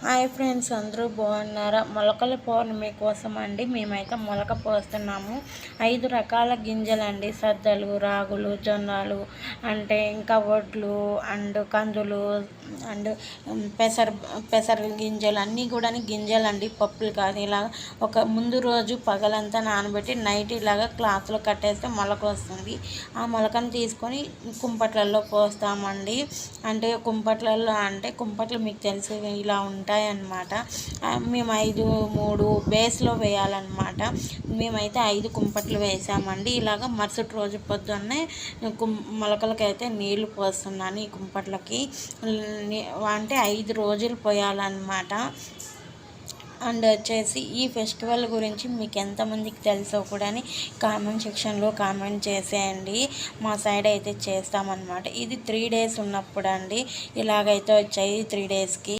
Hi friends, అందరూ బాగున్నారా? మొలకల పౌర్ణమి కోసం అండి మేమైతే మొలక పోస్తున్నాము. 5 రకాల గింజలండి, సద్దలు, రాగులు, జొన్నలు, అంటే ఇంకా వడ్లు అండ్ కందులు అండ్ పెసర గింజలు అన్నీ కూడా గింజలండి, పప్పులు కాదు. ఇలా ఒక ముందు రోజు పగలంతా నానబెట్టి నైట్ ఇలాగా క్లాత్లో కట్టేస్తే మొలక వస్తుంది. ఆ మొలకను తీసుకొని కుంపట్లలో పోస్తామండి. అంటే కుంపట్లు మీకు తెలిసి ఇలా ఉంటాయన్నమాట. మేము 3 బేస్లో వేయాలన్నమాట. మేమైతే 5 కుంపట్లు వేసామండి. ఇలాగ మరుసటి రోజు పొద్దున్నే మొలకలకైతే నీళ్లు పోస్తున్నాను. ఈ కుంపట్లకి అంటే 5 రోజులు పోయాలన్నమాట. అండ్ వచ్చేసి ఈ ఫెస్టివల్ గురించి మీకు ఎంతమందికి తెలుసో కూడా కామెంట్ సెక్షన్లో కామెంట్ చేసేయండి. మా సైడ్ అయితే చేస్తామన్నమాట. ఇది 3 days ఉన్నప్పుడు అండి. ఇలాగైతే వచ్చాయి 3 daysకి.